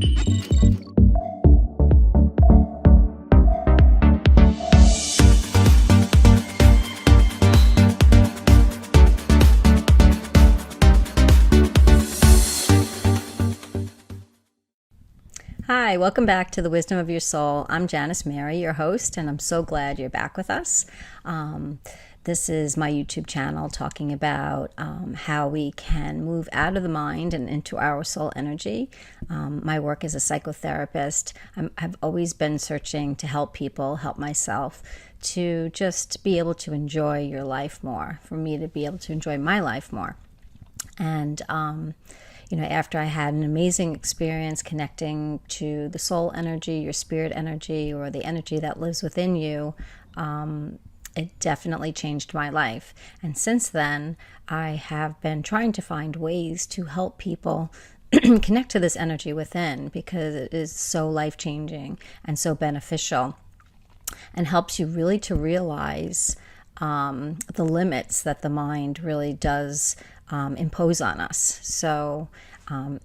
Hi, welcome back to the Wisdom of Your Soul. I'm Janice Mary, your host, and I'm so glad you're back with us. This is my YouTube channel talking about how we can move out of the mind and into our soul energy. My work as a psychotherapist, I've always been searching to help people, help myself, to just be able to enjoy your life more, for me to be able to enjoy my life more. And after I had an amazing experience connecting to the soul energy, your spirit energy, or the energy that lives within you, it definitely changed my life. And since then, I have been trying to find ways to help people connect to this energy within, because it is so life-changing and so beneficial, and helps you really to realize the limits that the mind really does impose on us. So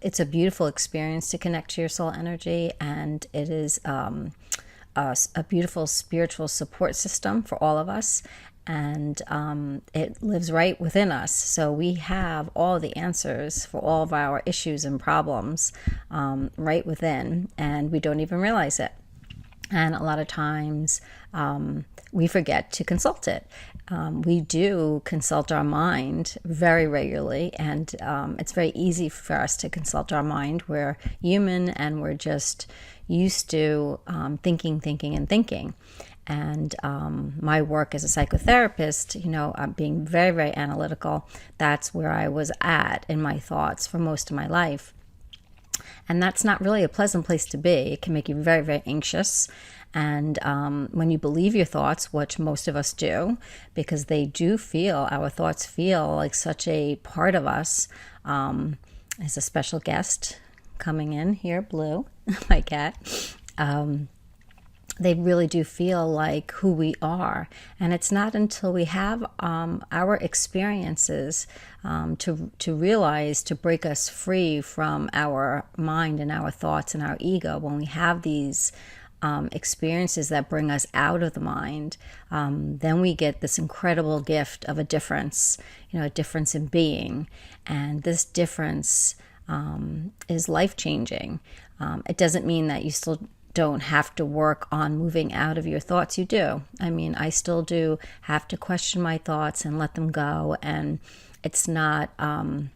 it's a beautiful experience to connect to your soul energy, and it is a beautiful spiritual support system for all of us, and it lives right within us. So we have all the answers for all of our issues and problems right within, and we don't even realize it. And a lot of times we forget to consult it. We do consult our mind very regularly, and it's very easy for us to consult our mind. We're human, and we're just used to thinking. And my work as a psychotherapist, being very, very analytical, that's where I was at in my thoughts for most of my life. And that's not really a pleasant place to be. It can make you very, very anxious. And when you believe your thoughts, which most of us do, because our thoughts feel like such a part of us. There's a special guest coming in here, Blue, my cat. They really do feel like who we are. And it's not until we have our experiences to realize, to break us free from our mind and our thoughts and our ego, when we have these experiences that bring us out of the mind, then we get this incredible gift of a difference in being. And this difference is life-changing. It doesn't mean that you still don't have to work on moving out of your thoughts. You do. I still do have to question my thoughts and let them go. And it's not an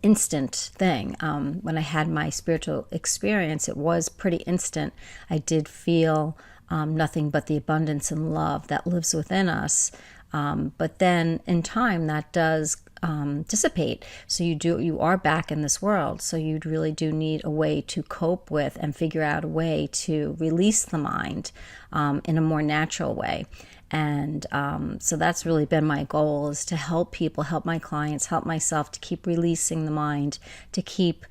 instant thing. When I had my spiritual experience, it was pretty instant. I did feel nothing but the abundance and love that lives within us. But then in time, that does dissipate. So you are back in this world. So you really do need a way to cope with and figure out a way to release the mind in a more natural way. And so that's really been my goal, is to help people, help my clients, help myself to keep releasing the mind, to keep,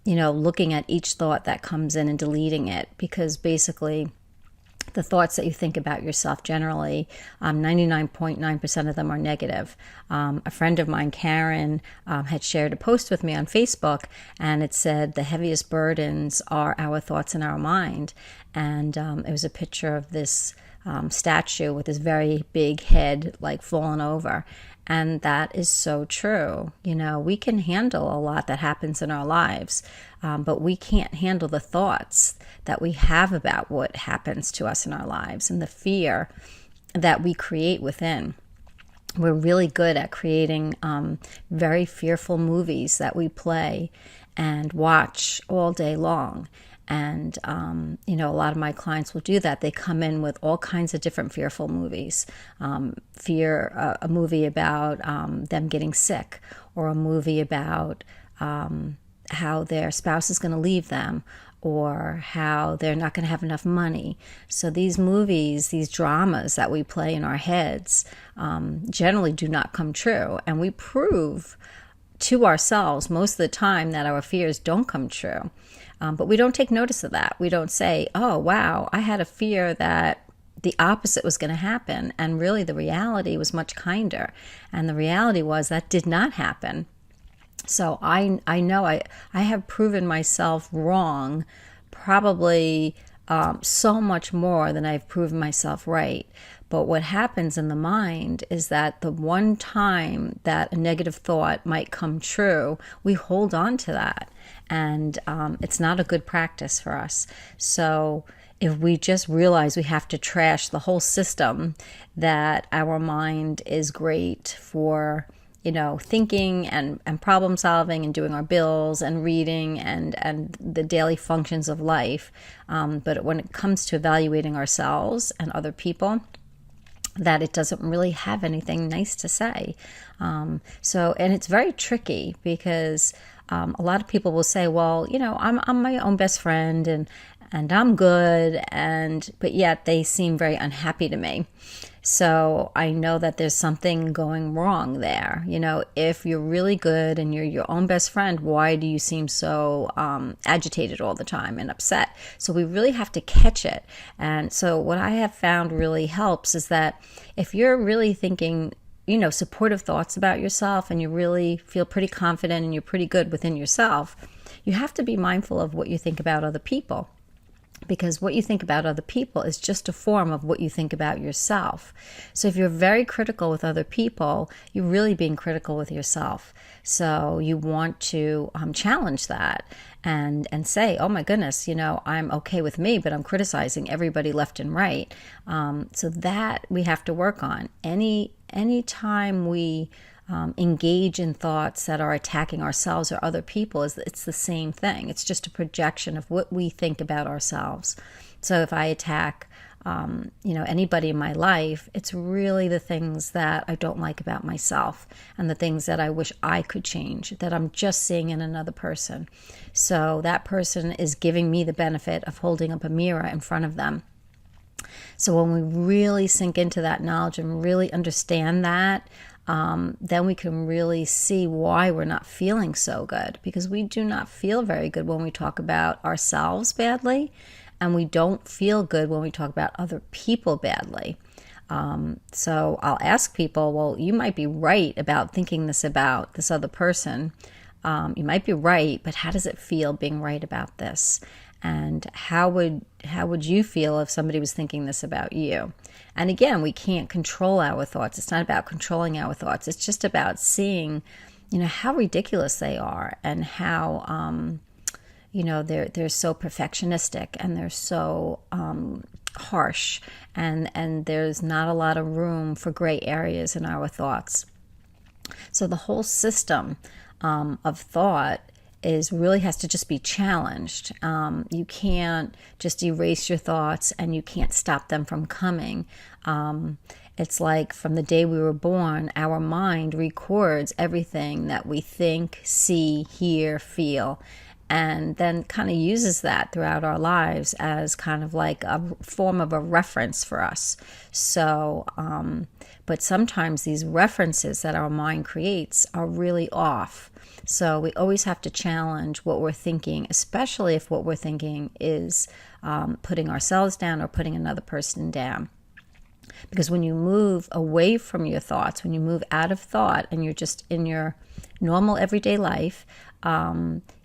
looking at each thought that comes in and deleting it. Because basically, the thoughts that you think about yourself generally, 99.9% of them are negative. A friend of mine, Karen, had shared a post with me on Facebook, and it said the heaviest burdens are our thoughts and our mind. And it was a picture of this statue with this very big head, like fallen over. And that is so true. We can handle a lot that happens in our lives, but we can't handle the thoughts that we have about what happens to us in our lives and the fear that we create within. We're really good at creating very fearful movies that we play and watch all day long. And, a lot of my clients will do that. They come in with all kinds of different fearful movies. A movie about them getting sick, or a movie about how their spouse is going to leave them, or how they're not going to have enough money. So these movies, these dramas that we play in our heads, generally do not come true. And we prove to ourselves most of the time that our fears don't come true. But we don't take notice of that. We don't say, oh, wow, I had a fear that the opposite was going to happen. And really the reality was much kinder. And the reality was that did not happen. So I know I have proven myself wrong, probably so much more than I've proven myself right. But what happens in the mind is that the one time that a negative thought might come true, we hold on to that. And it's not a good practice for us. So if we just realize we have to trash the whole system, that our mind is great for thinking and problem solving and doing our bills and reading and the daily functions of life. But when it comes to evaluating ourselves and other people, that it doesn't really have anything nice to say. And it's very tricky because a lot of people will say, well, I'm my own best friend and I'm good, but yet they seem very unhappy to me. So I know that there's something going wrong there. If you're really good and you're your own best friend, why do you seem so agitated all the time and upset? So we really have to catch it. And so what I have found really helps is that if you're really thinking, supportive thoughts about yourself and you really feel pretty confident and you're pretty good within yourself, you have to be mindful of what you think about other people. Because what you think about other people is just a form of what you think about yourself. So if you're very critical with other people, you're really being critical with yourself. So you want to challenge that and say, oh my goodness, I'm okay with me, but I'm criticizing everybody left and right. So that we have to work on. Any time we engage in thoughts that are attacking ourselves or other people, it's the same thing. It's just a projection of what we think about ourselves. So if I attack, anybody in my life, it's really the things that I don't like about myself and the things that I wish I could change, that I'm just seeing in another person. So that person is giving me the benefit of holding up a mirror in front of them. So when we really sink into that knowledge and really understand that, then we can really see why we're not feeling so good, because we do not feel very good when we talk about ourselves badly, and we don't feel good when we talk about other people badly. So I'll ask people, well, you might be right about thinking this about this other person. You might be right, but how does it feel being right about this? And how would you feel if somebody was thinking this about you? And again, we can't control our thoughts. It's not about controlling our thoughts. It's just about seeing, how ridiculous they are and how, they're so perfectionistic and they're so harsh, and there's not a lot of room for gray areas in our thoughts. So the whole system of thought really has to just be challenged. You can't just erase your thoughts and you can't stop them from coming. It's like from the day we were born, our mind records everything that we think, see, hear, feel, and then kind of uses that throughout our lives as kind of like a form of a reference for us. So, but sometimes these references that our mind creates are really off. So we always have to challenge what we're thinking, especially if what we're thinking is putting ourselves down or putting another person down. Because when you move away from your thoughts, when you move out of thought and you're just in your normal everyday life,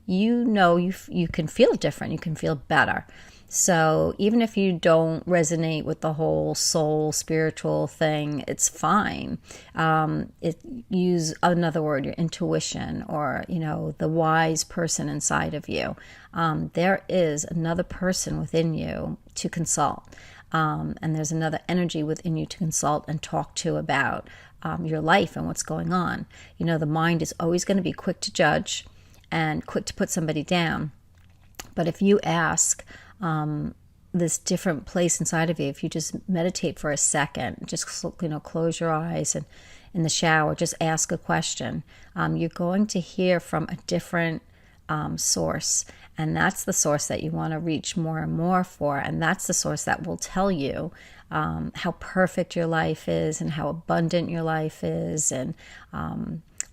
you can feel different, you can feel better. So even if you don't resonate with the whole soul spiritual thing, it's fine. Use another word, your intuition, or the wise person inside of you. There is another person within you to consult, and there's another energy within you to consult and talk to about your life and what's going on. The mind is always going to be quick to judge and quick to put somebody down. But if you ask this different place inside of you, if you just meditate for a second, just close your eyes and in the shower, just ask a question, you're going to hear from a different source. And that's the source that you want to reach more and more for. And that's the source that will tell you how perfect your life is and how abundant your life is, and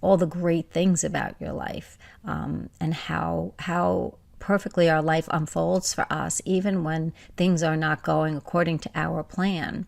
all the great things about your life, and how perfectly our life unfolds for us, even when things are not going according to our plan.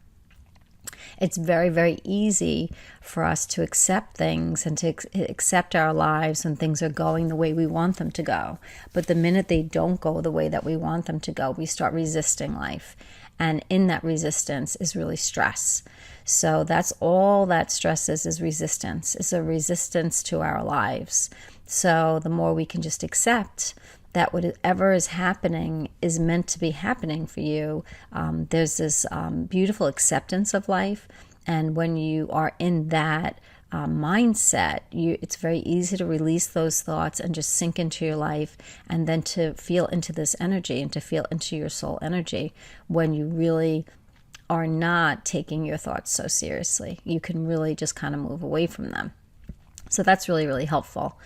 It's very, very easy for us to accept things and to accept our lives when things are going the way we want them to go. But the minute they don't go the way that we want them to go, we start resisting life. And in that resistance is really stress. So that's all that stress is resistance. It's a resistance to our lives. So the more we can just accept that whatever is happening is meant to be happening for you. There's this beautiful acceptance of life. And when you are in that mindset, it's very easy to release those thoughts and just sink into your life, and then to feel into this energy and to feel into your soul energy when you really are not taking your thoughts so seriously. You can really just kind of move away from them. So that's really, really helpful.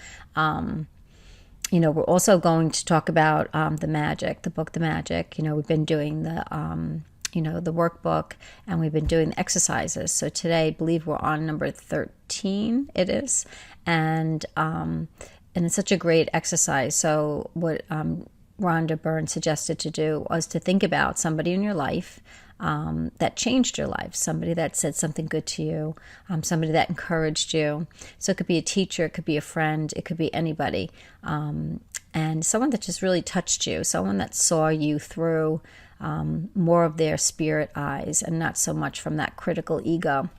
We're also going to talk about the magic, the book, The Magic. We've been doing the workbook, and we've been doing the exercises. So today, I believe we're on number 13, it is. And it's such a great exercise. So what Rhonda Byrne suggested to do was to think about somebody in your life that changed your life, somebody that said something good to you, somebody that encouraged you. So it could be a teacher, it could be a friend, it could be anybody, and someone that just really touched you, someone that saw you through more of their spirit eyes and not so much from that critical ego.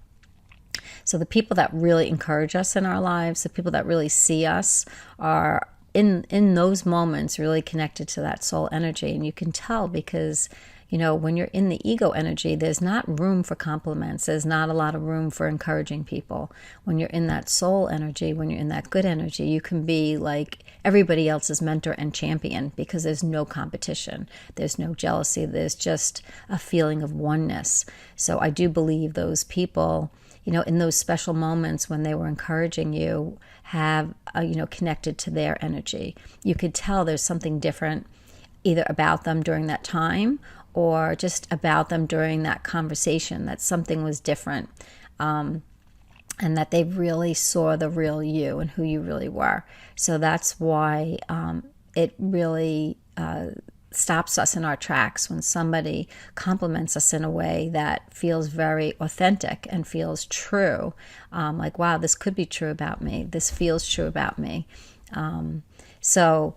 So the people that really encourage us in our lives, the people that really see us, are in those moments really connected to that soul energy. And you can tell because when you're in the ego energy, there's not room for compliments. There's not a lot of room for encouraging people. When you're in that soul energy, when you're in that good energy, you can be like everybody else's mentor and champion because there's no competition. There's no jealousy. There's just a feeling of oneness. So I do believe those people, in those special moments when they were encouraging you, have, connected to their energy. You could tell there's something different either about them during that time or just about them during that conversation, that something was different, and that they really saw the real you and who you really were. So that's why it really stops us in our tracks when somebody compliments us in a way that feels very authentic and feels true. Like, wow, this could be true about me. This feels true about me. So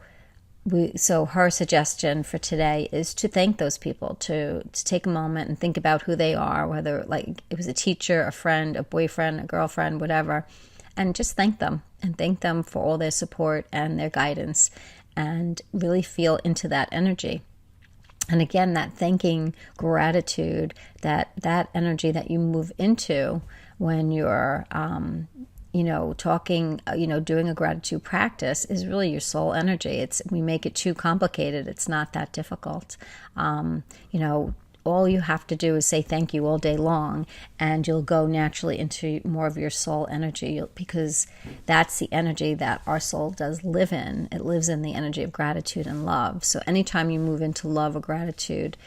her suggestion for today is to thank those people, to take a moment and think about who they are, whether like it was a teacher, a friend, a boyfriend, a girlfriend, whatever, and just thank them for all their support and their guidance, and really feel into that energy. And again, that thanking, gratitude, that energy that you move into when you're talking, doing a gratitude practice is really your soul energy. We make it too complicated. It's not that difficult. All you have to do is say thank you all day long, and you'll go naturally into more of your soul energy, because that's the energy that our soul does live in. It lives in the energy of gratitude and love. So anytime you move into love or gratitude,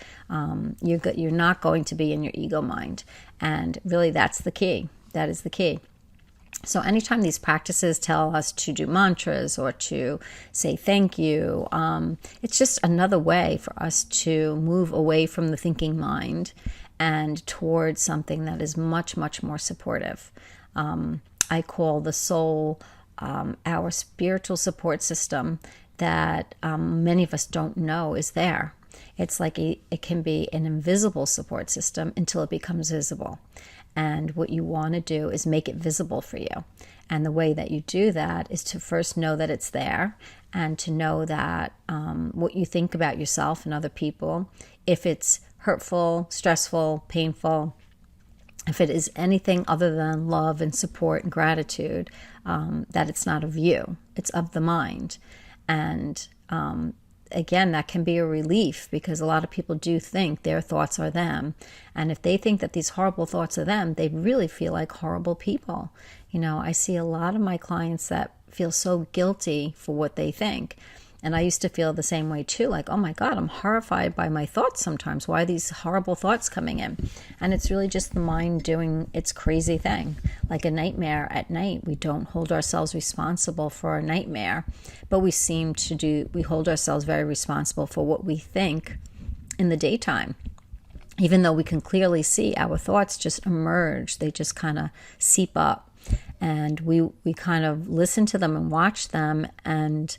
you're not going to be in your ego mind. And really, that's the key. That is the key. So anytime these practices tell us to do mantras or to say thank you, it's just another way for us to move away from the thinking mind and towards something that is much, much more supportive. I call the soul our spiritual support system that many of us don't know is there. It's like it can be an invisible support system until it becomes visible. And what you want to do is make it visible for you. And the way that you do that is to first know that it's there, and to know that what you think about yourself and other people, if it's hurtful, stressful, painful, if it is anything other than love and support and gratitude, that it's not of you, it's of the mind. And again, that can be a relief, because a lot of people do think their thoughts are them. And if they think that these horrible thoughts are them, they really feel like horrible people. I see a lot of my clients that feel so guilty for what they think. And I used to feel the same way too, like, oh my God, I'm horrified by my thoughts sometimes. Why are these horrible thoughts coming in? And it's really just the mind doing its crazy thing. Like a nightmare at night, we don't hold ourselves responsible for a nightmare, but we hold ourselves very responsible for what we think in the daytime. even though we can clearly see our thoughts just emerge, they just kind of seep up. And we kind of listen to them and watch them. And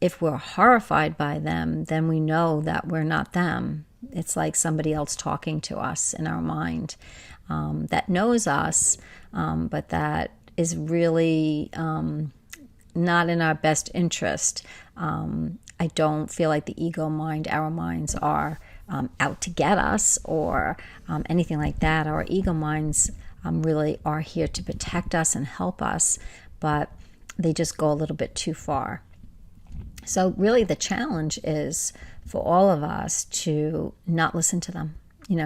if we're horrified by them, then we know that we're not them. It's like somebody else talking to us in our mind that knows us, but that is really not in our best interest. I don't feel like the ego mind, our minds are out to get us or anything like that. Our ego minds really are here to protect us and help us, but they just go a little bit too far. So really the challenge is for all of us to not listen to them,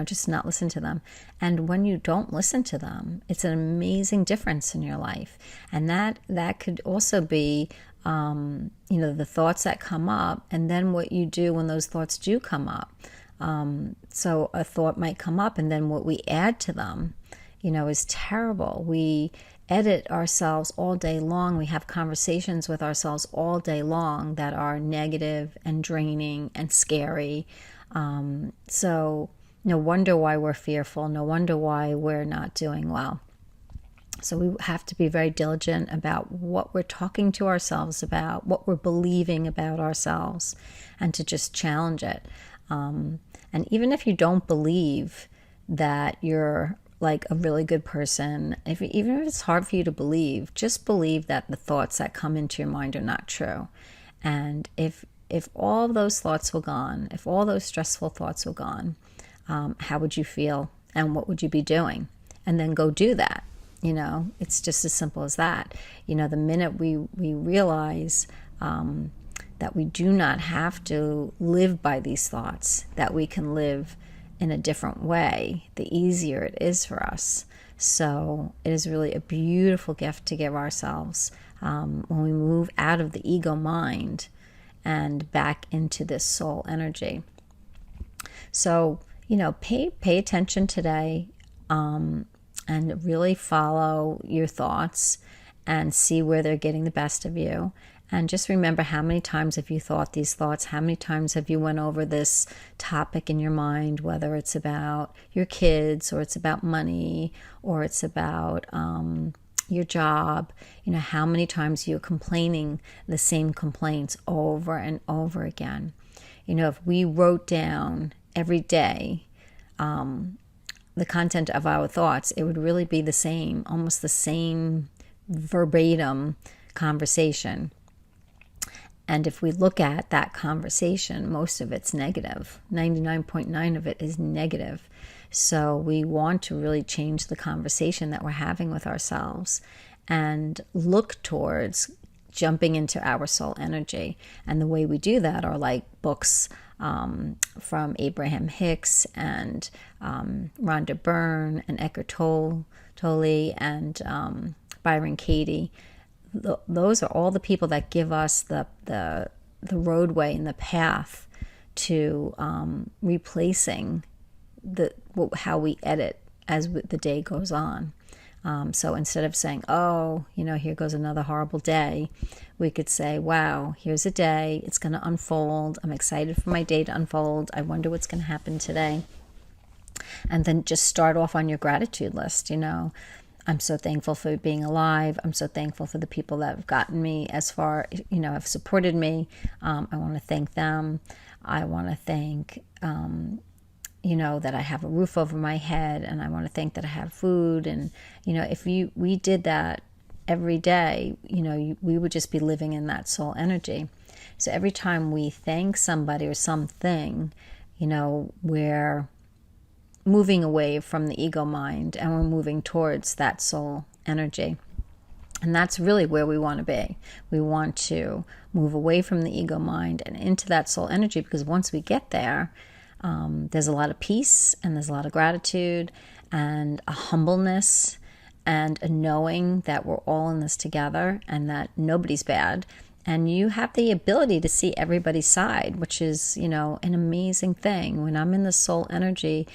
just not listen to them. And when you don't listen to them, it's an amazing difference in your life. And that could also be, the thoughts that come up, and then what you do when those thoughts do come up. So a thought might come up, and then what we add to them, is terrible. We edit ourselves all day long. We have conversations with ourselves all day long that are negative and draining and scary. So no wonder why we're fearful. No wonder why we're not doing well. So we have to be very diligent about what we're talking to ourselves about, what we're believing about ourselves, and to just challenge it. And even if you don't believe that you're like a really good person, even if it's hard for you to believe, just believe that the thoughts that come into your mind are not true. And if all those thoughts were gone, if all those stressful thoughts were gone, how would you feel and what would you be doing? And then go do that. It's just as simple as that. The minute we realize that we do not have to live by these thoughts, that we can live in a different way, the easier it is for us. So it is really a beautiful gift to give ourselves when we move out of the ego mind and back into this soul energy. So, pay attention today and really follow your thoughts and see where they're getting the best of you. And just remember, how many times have you thought these thoughts? How many times have you went over this topic in your mind, whether it's about your kids or it's about money or it's about your job? How many times you're complaining the same complaints over and over again? If we wrote down every day the content of our thoughts, it would really be the same, almost the same verbatim conversation. And if we look at that conversation, most of it's negative. 99.9% of it is negative. So we want to really change the conversation that we're having with ourselves and look towards jumping into our soul energy. And the way we do that are like books from Abraham Hicks and Rhonda Byrne and Eckhart Tolle and Byron Katie. Those are all the people that give us the roadway and the path to replacing how we edit as the day goes on. So instead of saying, here goes another horrible day, we could say, wow, here's a day. It's going to unfold. I'm excited for my day to unfold. I wonder what's going to happen today. And then just start off on your gratitude list, I'm so thankful for being alive. I'm so thankful for the people that have gotten me as far, have supported me. I want to thank them. I want to thank, that I have a roof over my head, and I want to thank that I have food. And, if we did that every day, we would just be living in that soul energy. So every time we thank somebody or something, we're moving away from the ego mind and we're moving towards that soul energy. And that's really where we want to be. We want to move away from the ego mind and into that soul energy, because once we get there, there's a lot of peace and there's a lot of gratitude and a humbleness and a knowing that we're all in this together and that nobody's bad. And you have the ability to see everybody's side, which is, an amazing thing. When I'm in the soul energy,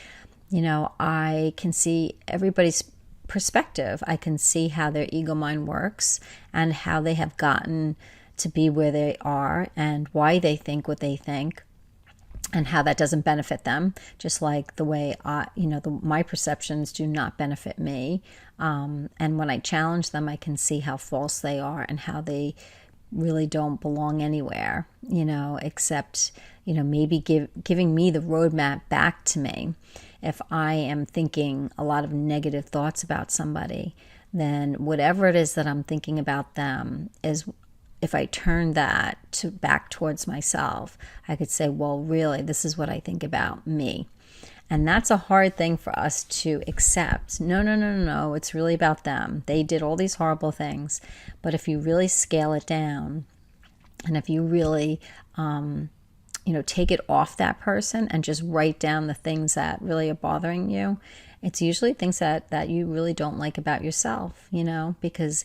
I can see everybody's perspective. I can see how their ego mind works and how they have gotten to be where they are and why they think what they think. and how that doesn't benefit them, just like the way my perceptions do not benefit me. And when I challenge them, I can see how false they are and how they really don't belong anywhere, except, maybe giving me the roadmap back to me. If I am thinking a lot of negative thoughts about somebody, then whatever it is that I'm thinking about them is, if I turn that back towards myself, I could say, well, really, this is what I think about me. And that's a hard thing for us to accept. No, it's really about them. They did all these horrible things. But if you really scale it down, and if you really, take it off that person and just write down the things that really are bothering you, it's usually things that you really don't like about yourself, because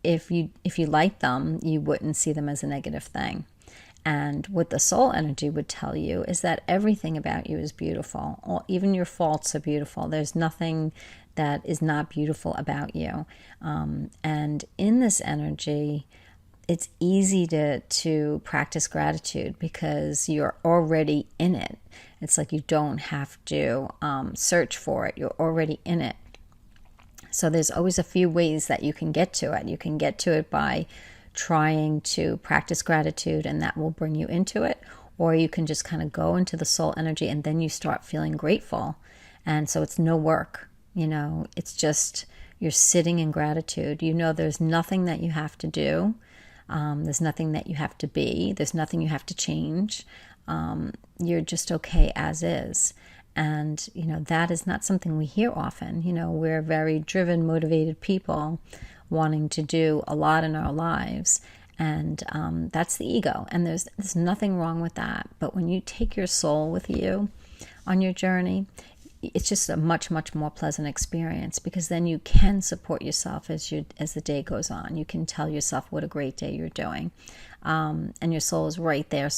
if you like them, you wouldn't see them as a negative thing. And what the soul energy would tell you is that everything about you is beautiful. Even your faults are beautiful. There's nothing that is not beautiful about you. And in this energy, it's easy to practice gratitude because you're already in it. It's like you don't have to search for it. You're already in it. So there's always a few ways that you can get to it. You can get to it by trying to practice gratitude, and that will bring you into it. Or you can just kind of go into the soul energy, and then you start feeling grateful. And so it's no work, it's just you're sitting in gratitude. There's nothing that you have to do. There's nothing that you have to be. There's nothing you have to change. You're just okay as is. And, that is not something we hear often. We're very driven, motivated people wanting to do a lot in our lives. And that's the ego. And there's nothing wrong with that. But when you take your soul with you on your journey, it's just a much, much more pleasant experience, because then you can support yourself as the day goes on. You can tell yourself what a great day you're doing. And your soul is right there,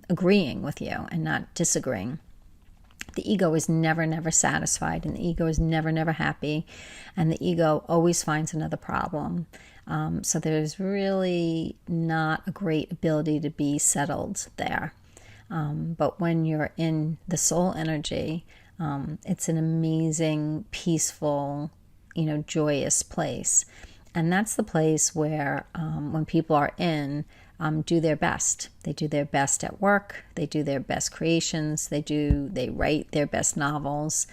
agreeing with you and not disagreeing. The ego is never, never satisfied, and the ego is never, never happy, and the ego always finds another problem. So there's really not a great ability to be settled there. But when you're in the soul energy, it's an amazing, peaceful, joyous place. And that's the place where when people are in, do their best. They do their best at work. They do their best creations. They write their best novels.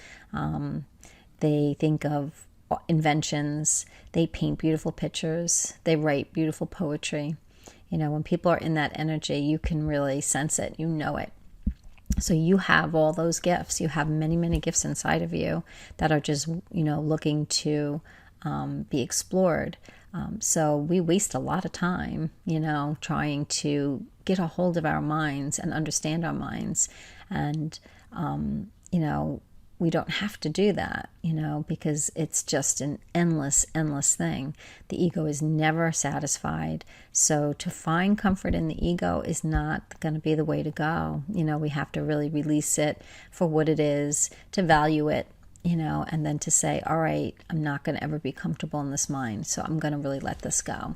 They think of inventions. They paint beautiful pictures. They write beautiful poetry. When people are in that energy, you can really sense it. You know it. So you have all those gifts. You have many, many gifts inside of you that are just, looking to be explored. So we waste a lot of time, trying to get a hold of our minds and understand our minds. And, we don't have to do that, because it's just an endless, endless thing. The ego is never satisfied. So to find comfort in the ego is not going to be the way to go. We have to really release it for what it is, to value it, and then to say, all right, I'm not going to ever be comfortable in this mind, so I'm going to really let this go.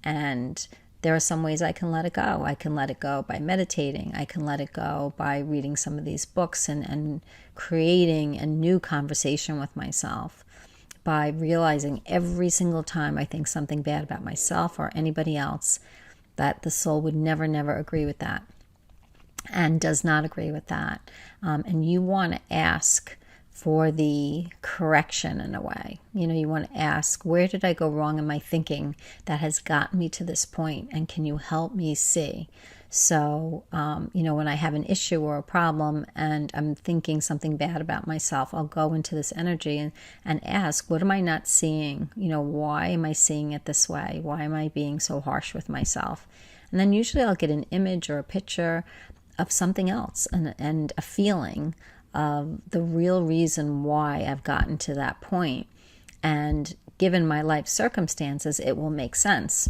And there are some ways I can let it go. I can let it go by meditating. I can let it go by reading some of these books and creating a new conversation with myself, by realizing every single time I think something bad about myself or anybody else, that the soul would never, never agree with that and does not agree with that. And you want to ask for the correction in a way. You want to ask, where did I go wrong in my thinking that has gotten me to this point? And can you help me see? So, when I have an issue or a problem and I'm thinking something bad about myself, I'll go into this energy and ask, what am I not seeing? Why am I seeing it this way? Why am I being so harsh with myself? And then usually I'll get an image or a picture of something else and a feeling of the real reason why I've gotten to that point. And given my life circumstances, it will make sense.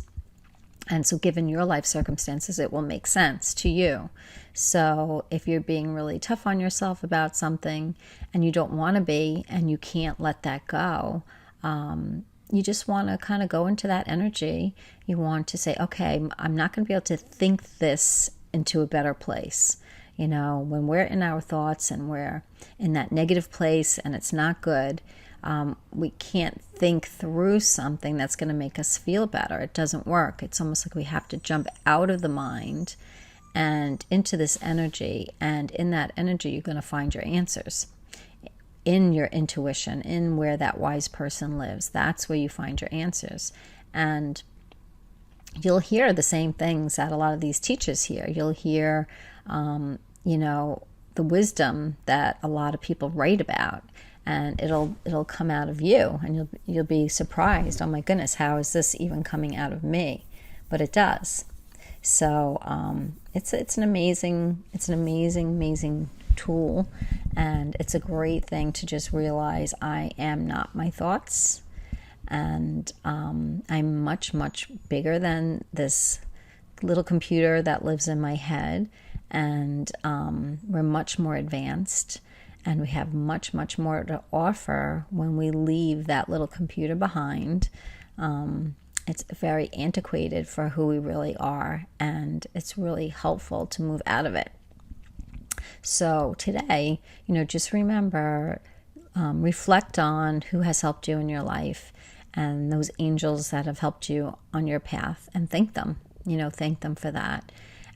And so given your life circumstances, it will make sense to you. So if you're being really tough on yourself about something and you don't want to be, and you can't let that go, you just want to kind of go into that energy. You want to say, okay, I'm not going to be able to think this into a better place. When we're in our thoughts and we're in that negative place and it's not good, we can't think through something that's going to make us feel better. It doesn't work. It's almost like we have to jump out of the mind and into this energy. And in that energy, you're going to find your answers. In your intuition, in where that wise person lives. That's where you find your answers. And you'll hear the same things that a lot of these teachers hear. You'll hear, the wisdom that a lot of people write about, and it'll come out of you, and you'll be surprised. Oh my goodness, how is this even coming out of me? But it does. So it's an amazing tool, and it's a great thing to just realize I am not my thoughts. And I'm much, much bigger than this little computer that lives in my head. And we're much more advanced. And we have much, much more to offer when we leave that little computer behind. It's very antiquated for who we really are. And it's really helpful to move out of it. So today, just remember, reflect on who has helped you in your life and those angels that have helped you on your path, and thank them, thank them for that.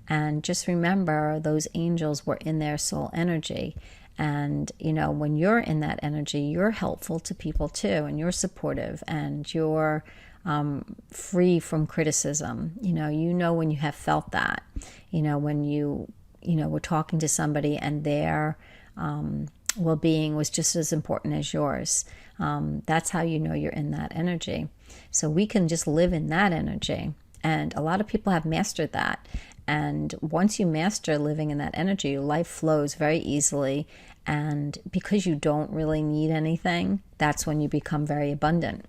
And just remember, those angels were in their soul energy. And, when you're in that energy, you're helpful to people too, and you're supportive, and you're free from criticism. When you have felt that, when you were talking to somebody and their well-being was just as important as yours. That's how you know you're in that energy. So we can just live in that energy. And a lot of people have mastered that. And once you master living in that energy, your life flows very easily. And because you don't really need anything, that's when you become very abundant.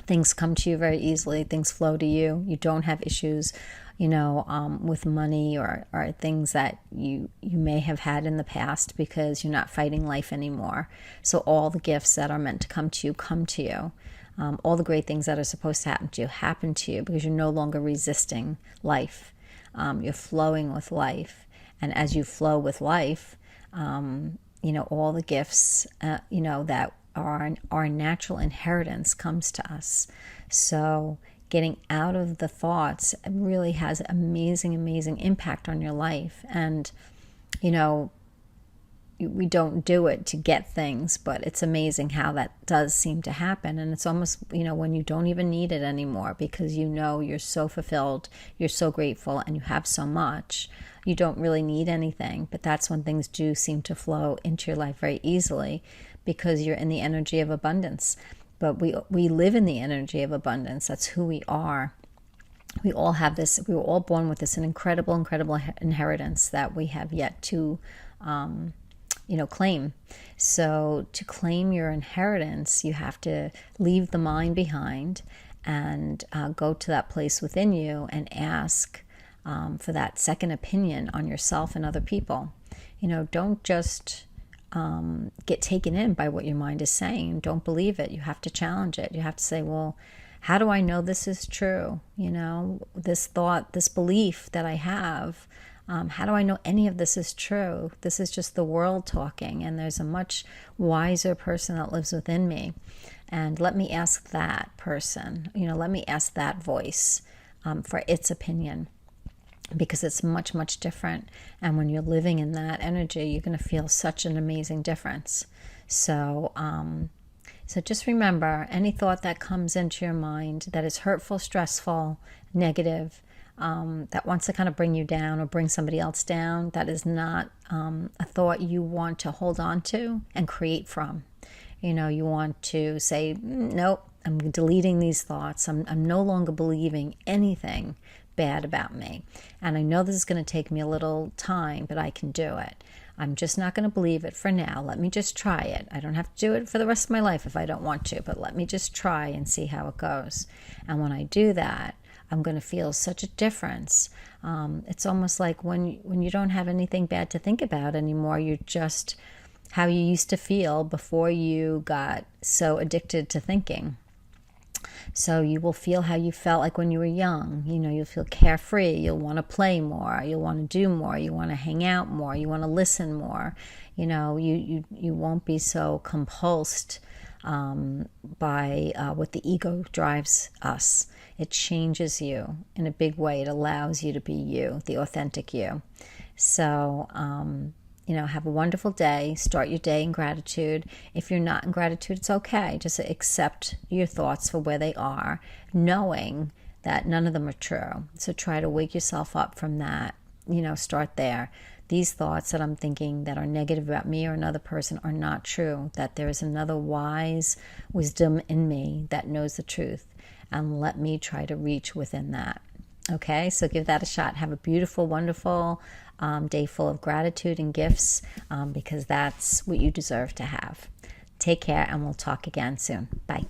Things come to you very easily. Things flow to you. You don't have issues, with money or things that you may have had in the past, because you're not fighting life anymore. So all the gifts that are meant to come to you come to you. All the great things that are supposed to happen to you because you're no longer resisting life. You're flowing with life. And as you flow with life, all the gifts, that are our natural inheritance comes to us. So getting out of the thoughts really has amazing impact on your life. And, we don't do it to get things, but it's amazing how that does seem to happen. And it's almost, when you don't even need it anymore, because you're so fulfilled, you're so grateful, and you have so much, you don't really need anything. But that's when things do seem to flow into your life very easily, because you're in the energy of abundance. But we live in the energy of abundance. That's who we are. We all have this. We were all born with this, an incredible inheritance that we have yet to, claim. So to claim your inheritance, you have to leave the mind behind and go to that place within you and ask for that second opinion on yourself and other people. Don't just get taken in by what your mind is saying. Don't believe it. You have to challenge it. You have to say, well, how do I know this is true? This thought, this belief that I have, how do I know any of this is true? This is just the world talking, and there's a much wiser person that lives within me. And let me ask that person, let me ask that voice for its opinion. Because it's much, much different. And when you're living in that energy, you're going to feel such an amazing difference. So just remember, any thought that comes into your mind that is hurtful, stressful, negative, that wants to kind of bring you down or bring somebody else down, that is not a thought you want to hold on to and create from. You want to say, nope, I'm deleting these thoughts. I'm no longer believing anything bad about me. And I know this is going to take me a little time, but I can do it. I'm just not going to believe it for now. Let me just try it. I don't have to do it for the rest of my life if I don't want to, but let me just try and see how it goes. And when I do that, I'm going to feel such a difference. It's almost like when you don't have anything bad to think about anymore, you're just how you used to feel before you got so addicted to thinking. So you will feel how you felt like when you were young. You'll feel carefree. You'll want to play more. You'll want to do more. You want to hang out more. You want to listen more. You won't be so compulsed by what the ego drives us. It changes you in a big way. It allows you to be you, the authentic you. So, have a wonderful day. Start your day in gratitude. If you're not in gratitude, it's okay. Just accept your thoughts for where they are, knowing that none of them are true. So try to wake yourself up from that. Start there. These thoughts that I'm thinking that are negative about me or another person are not true, that there is another wise wisdom in me that knows the truth, and let me try to reach within that. Okay, so give that a shot. Have a beautiful, wonderful day full of gratitude and gifts, because that's what you deserve to have. Take care, and we'll talk again soon. Bye.